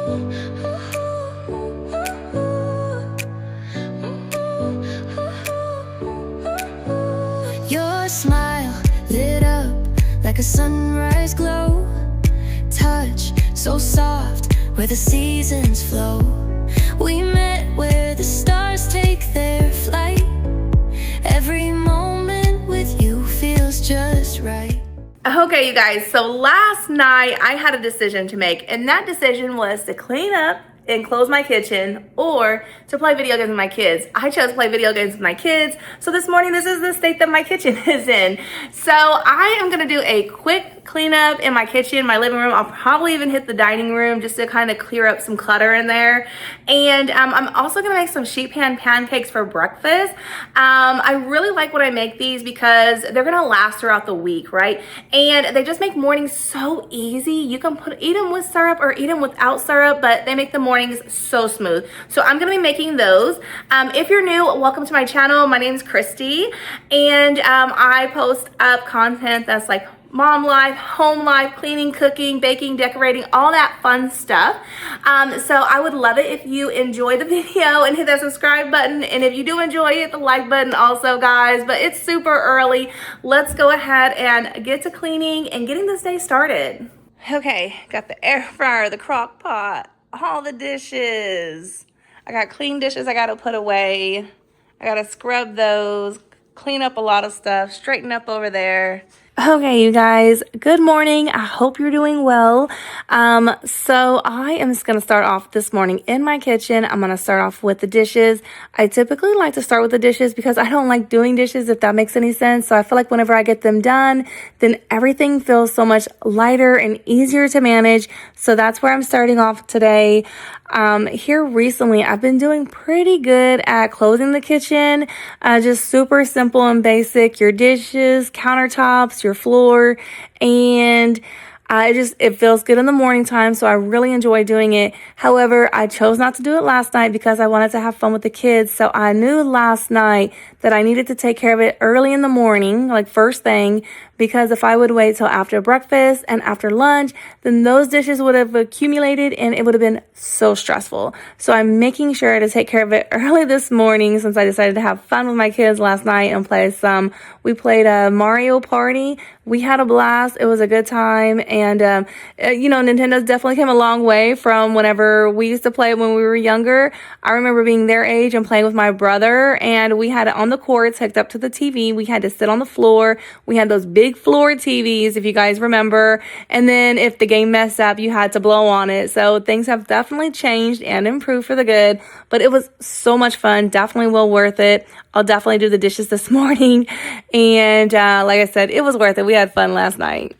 Your smile lit up like a sunrise glow. Touch so soft where the seasons flow. We met where the stars take their flight. Every moment with you feels just right. Okay, you guys, so last night I had a decision to make, and that decision was to clean up and close my kitchen or to play video games with my kids. I chose to play video games with my kids, so this morning this is the state that my kitchen is in. So I am gonna do a quick cleanup in my kitchen, my living room. I'll probably even hit the dining room just to kind of clear up some clutter in there. And I'm also gonna make some sheet pan pancakes for breakfast. I really like when I make these because they're gonna last throughout the week, right? And they just make mornings so easy. You can eat them with syrup or eat them without syrup, but they make the mornings so smooth. So I'm gonna be making those. If you're new, welcome to my channel. My name is Christy, and I post up content that's like mom life, home life, cleaning, cooking, baking, decorating, all that fun stuff. So I would love it if you enjoy the video and hit that subscribe button. And if you do enjoy it, the like button also, guys. But it's super early. Let's go ahead and get to cleaning and getting this day started. Okay, got the air fryer, the crock pot, all the dishes. I got clean dishes I gotta put away. I gotta scrub those, clean up a lot of stuff, straighten up over there. Okay, you guys, good morning. I hope you're doing well. So I am just going to start off this morning in my kitchen. I'm going to start off with the dishes. I typically like to start with the dishes because I don't like doing dishes, if that makes any sense. So I feel like whenever I get them done, then everything feels so much lighter and easier to manage. So that's where I'm starting off today. Here recently, I've been doing pretty good at closing the kitchen. Just super simple and basic. Your dishes, countertops, your floor, and it feels good in the morning time, so I really enjoy doing it. However, I chose not to do it last night because I wanted to have fun with the kids. So I knew last night that I needed to take care of it early in the morning, like first thing, because if I would wait till after breakfast and after lunch, then those dishes would have accumulated and it would have been so stressful. So I'm making sure to take care of it early this morning since I decided to have fun with my kids last night and play some. We played a Mario Party. We had a blast. It was a good time. And, Nintendo's definitely came a long way from whenever we used to play when we were younger. I remember being their age and playing with my brother, and we had it on the cords hooked up to the TV. We had to sit on the floor. We had those big floor TVs, if you guys remember. And then if the game messed up, you had to blow on it. So things have definitely changed and improved for the good, but it was so much fun. Definitely well worth it. I'll definitely do the dishes this morning. And like I said, it was worth it. We had fun last night.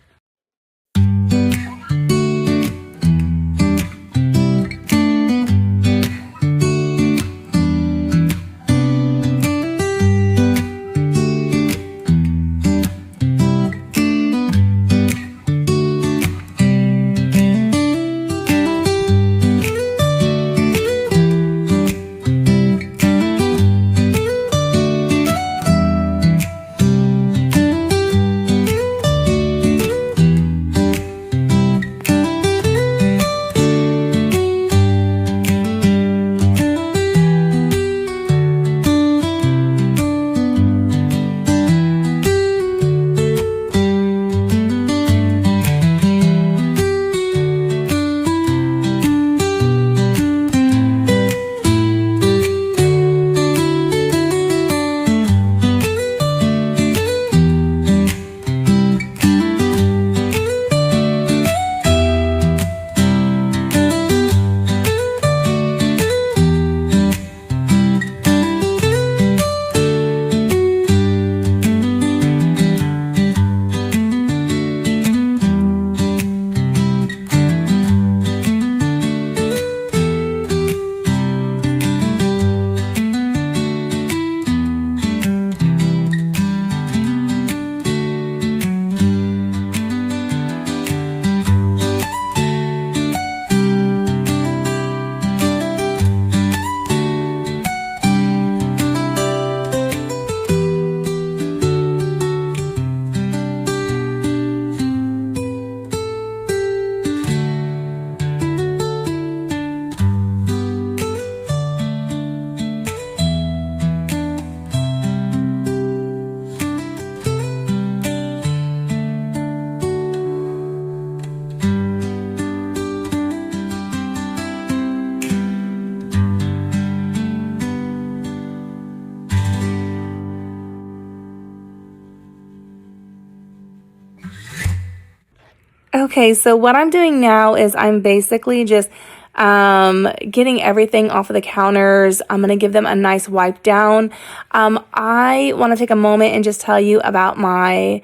Okay, so what I'm doing now is I'm basically just getting everything off of the counters. I'm gonna give them a nice wipe down. I want to take a moment and just tell you about my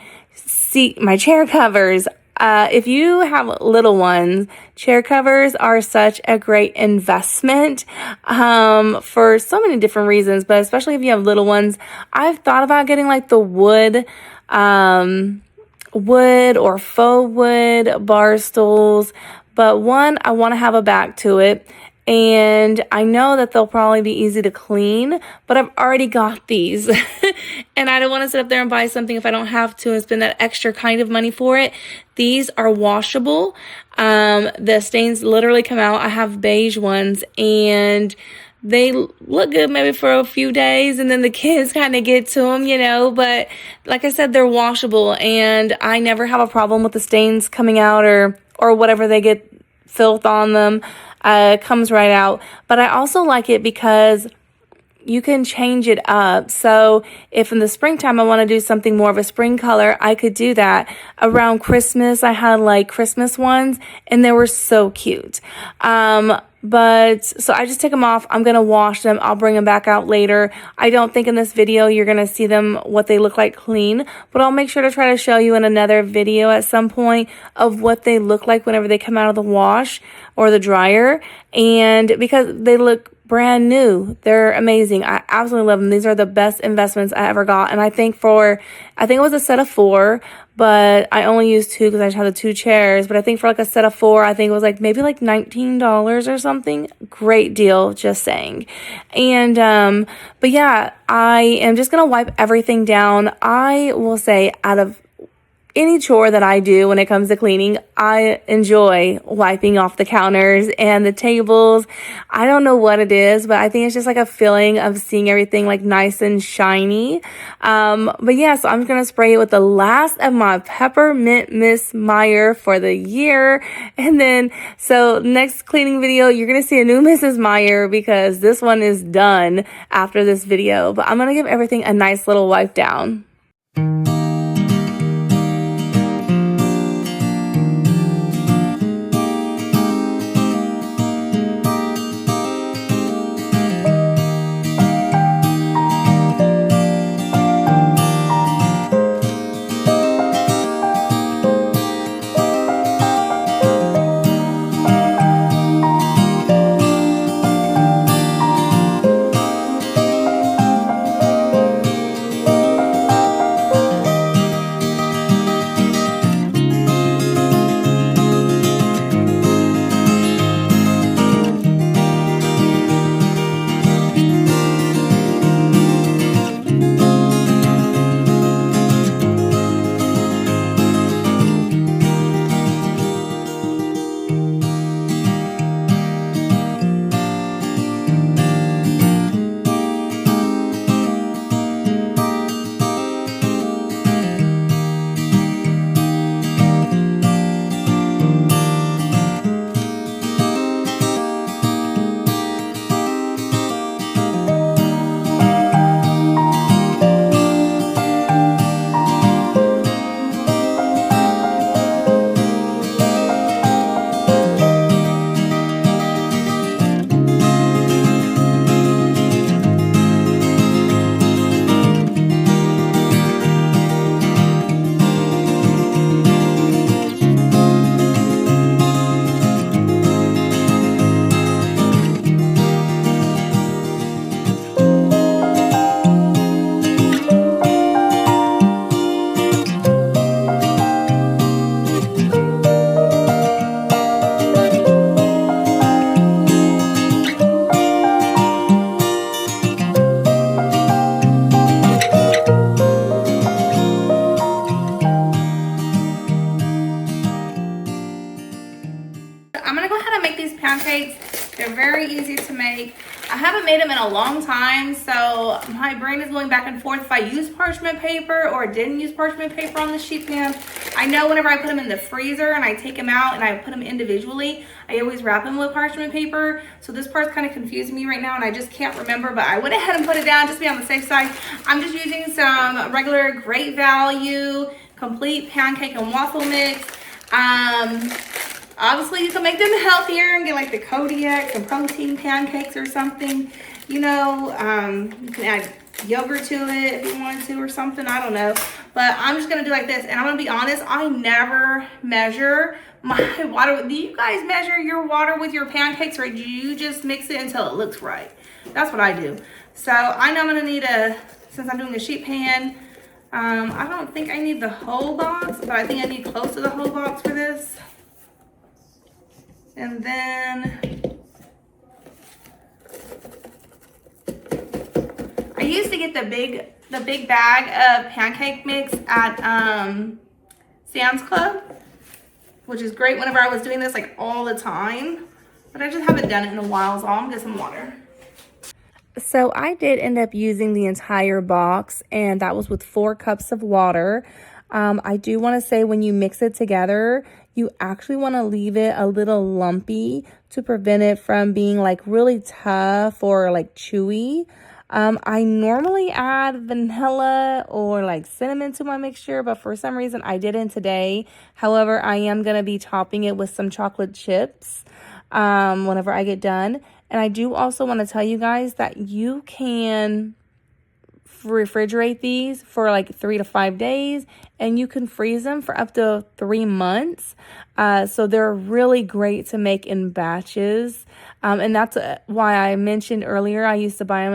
chair covers. If you have little ones, chair covers are such a great investment for so many different reasons, but especially if you have little ones. I've thought about getting like the wood or faux wood bar stools, but one, I want to have a back to it, and I know that they'll probably be easy to clean, but I've already got these and I don't want to sit up there and buy something if I don't have to and spend that extra kind of money for it. These are washable. The stains literally come out. I have beige ones, and they look good maybe for a few days, and then the kids kind of get to them, you know, but like I said, they're washable, and I never have a problem with the stains coming out or whatever they get filth on them. Comes right out. But I also like it because you can change it up. So if in the springtime I want to do something more of a spring color, I could do that. Around Christmas, I had like Christmas ones, and they were so cute. But so I just take them off. I'm going to wash them. I'll bring them back out later. I don't think in this video you're going to see them what they look like clean, but I'll make sure to try to show you in another video at some point of what they look like whenever they come out of the wash or the dryer. And because they look brand new, they're amazing. I absolutely love them. These are the best investments I ever got. And I think it was a set of 4, but I only used 2 because I just had the 2 chairs. But I think for like a set of 4, I think it was like maybe like $19 or something. Great deal, just saying. And but yeah, I am just gonna wipe everything down. I will say, out of any chore that I do when it comes to cleaning, I enjoy wiping off the counters and the tables. I don't know what it is, but I think it's just like a feeling of seeing everything like nice and shiny. But yeah, so I'm going to spray it with the last of my Peppermint Miss Meyer for the year. And then, so next cleaning video, you're going to see a new Mrs. Meyer because this one is done after this video. But I'm going to give everything a nice little wipe down. They're very easy to make. I haven't made them in a long time, so my brain is going back and forth if I use parchment paper or didn't use parchment paper on the sheet pan. I know whenever I put them in the freezer and I take them out and I put them individually, I always wrap them with parchment paper. So this part's kind of confusing me right now and I just can't remember, but I went ahead and put it down just to be on the safe side. I'm just using some regular Great Value complete pancake and waffle mix. Obviously you can make them healthier and get like the Kodiak, some protein pancakes or something. You know, you can add yogurt to it if you wanted to or something, I don't know. But I'm just gonna do like this, and I'm gonna be honest, I never measure my water. Do you guys measure your water with your pancakes, or do you just mix it until it looks right? That's what I do. So I know I'm gonna need since I'm doing a sheet pan, I don't think I need the whole box, but I think I need close to the whole box for this. And then I used to get the big bag of pancake mix at Sam's Club, which is great whenever I was doing this like all the time. But I just haven't done it in a while, so I'm gonna get some water. So I did end up using the entire box, and that was with 4 cups of water. I do want to say when you mix it together, you actually want to leave it a little lumpy to prevent it from being like really tough or like chewy. I normally add vanilla or like cinnamon to my mixture, but for some reason I didn't today. However, I am going to be topping it with some chocolate chips whenever I get done. And I do also want to tell you guys that you can refrigerate these for like 3 to 5 days, and you can freeze them for up to 3 months. So they're really great to make in batches. And that's why I mentioned earlier I used to buy them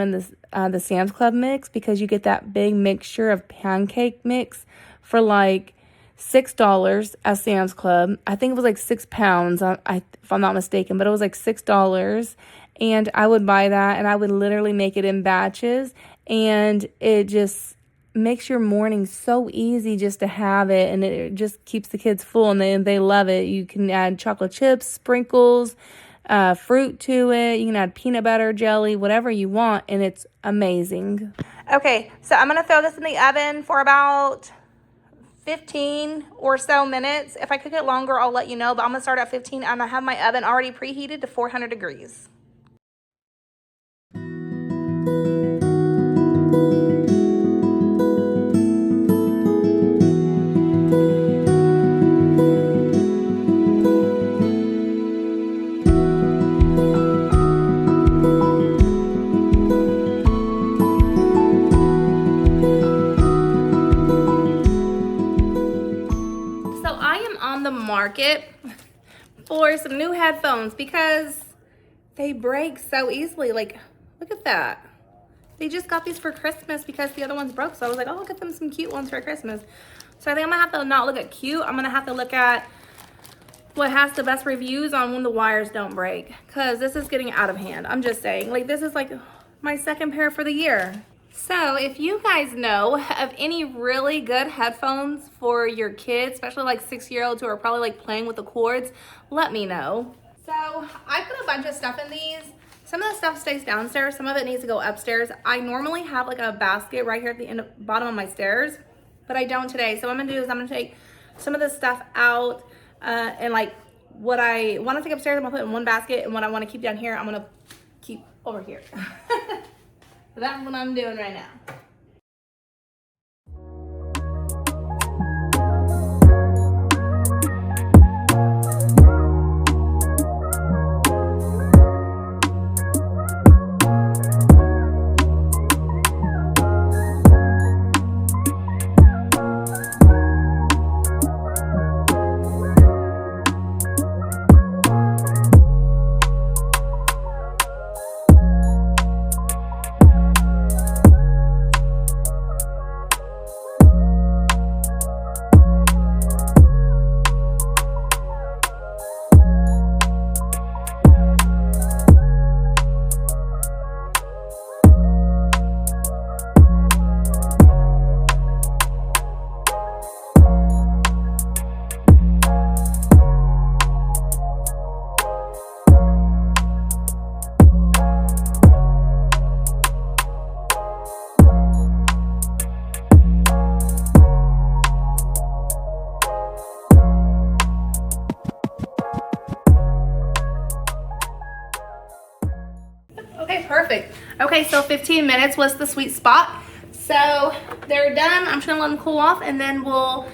in the Sam's Club mix, because you get that big mixture of pancake mix for like $6 at Sam's Club. I think it was like 6 pounds, if I'm not mistaken, but it was like $6. And I would buy that, and I would literally make it in batches, and it just makes your morning so easy just to have it, and it just keeps the kids full, and they love it. You can add chocolate chips, sprinkles, fruit to it. You can add peanut butter, jelly, whatever you want, and it's amazing. Okay, so I'm going to throw this in the oven for about 15 or so minutes. If I cook it longer, I'll let you know, but I'm going to start at 15, and I have my oven already preheated to 400 degrees. Market for some new headphones because they break so easily. Like, look at that. They just got these for Christmas because the other ones broke. So I was like, oh, I'll get them some cute ones for Christmas. So I think I'm gonna have to not look at cute. I'm gonna have to look at what has the best reviews on when the wires don't break, because this is getting out of hand. I'm just saying, like, this is like my second pair for the year. So if you guys know of any really good headphones for your kids, especially like 6-year-olds who are probably like playing with the cords, let me know. So I put a bunch of stuff in these. Some of the stuff stays downstairs, some of it needs to go upstairs. I normally have like a basket right here at the bottom of my stairs, but I don't today. So what I'm gonna do is I'm gonna take some of this stuff out and like what I want to take upstairs, I'm gonna put in one basket, and what I want to keep down here, I'm gonna keep over here. So that's what I'm doing right now. Okay, perfect. Okay, so 15 minutes was the sweet spot. So they're done. I'm just gonna let them cool off, and then we'll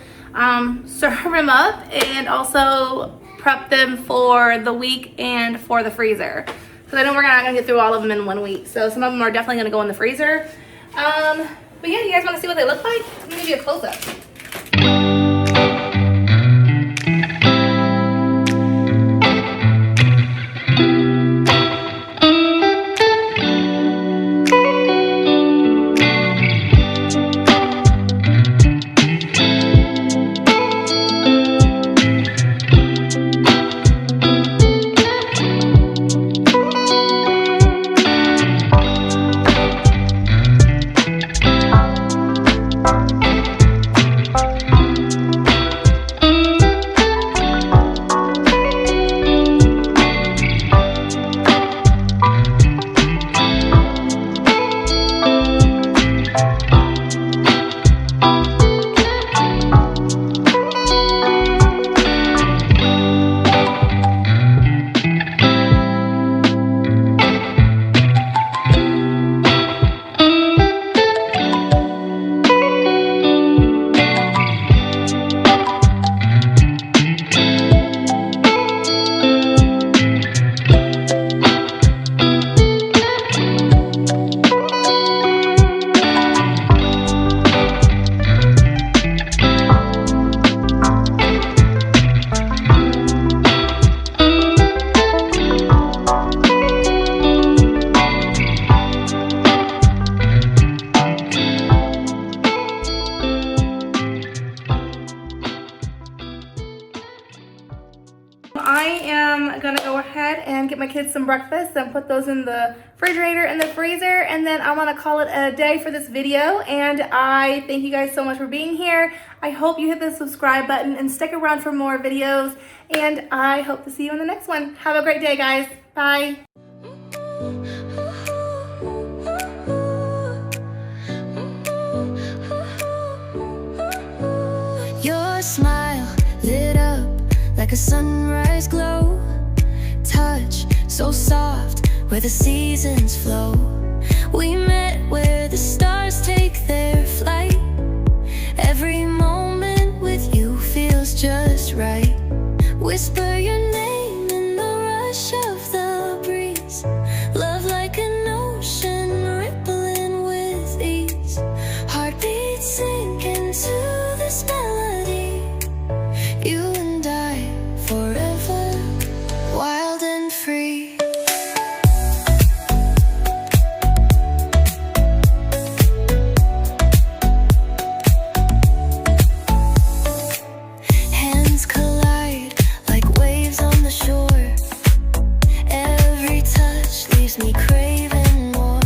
serve them up and also prep them for the week and for the freezer. Because I know we're not gonna get through all of them in 1 week. So some of them are definitely gonna go in the freezer. But yeah, you guys wanna see what they look like? Let me give you a close-up. I am gonna go ahead and get my kids some breakfast and put those in the refrigerator and the freezer, and then I'm gonna call it a day for this video. And I thank you guys so much for being here. I hope you hit the subscribe button and stick around for more videos, and I hope to see you in the next one. Have a great day, guys. Bye. Your smile lit up like a sunrise glow. Touch so soft where the seasons flow. We met where the stars take their flight. Every moment with you feels just right. Whisper your name in the rush of the breeze. Love like an ocean rippling with ease. Heartbeats sink into this melody. You and I forever, wild and free. Hands collide like waves on the shore. Every touch leaves me craving more.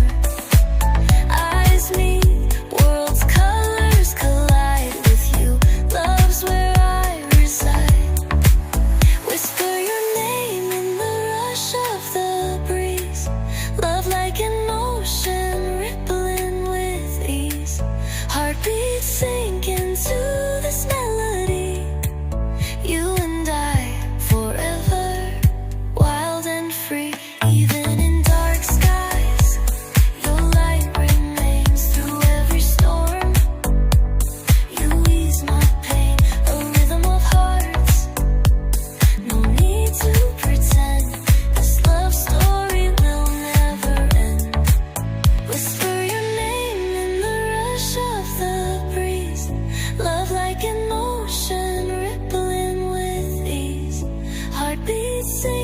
Eyes meet, worlds' colors collide with you. Love's where I reside. Whisper your name in the rush of the breeze. Love like an ocean rippling with ease. Heartbeats sink into this melody. You and I forever, wild and free. Even in dark skies, your light remains through every storm. You ease my pain, a rhythm of hearts. No need to pretend, this love story will never end. Whisper your name in the rush of the breeze. Love like an ocean rippling with ease. Heartbeats sing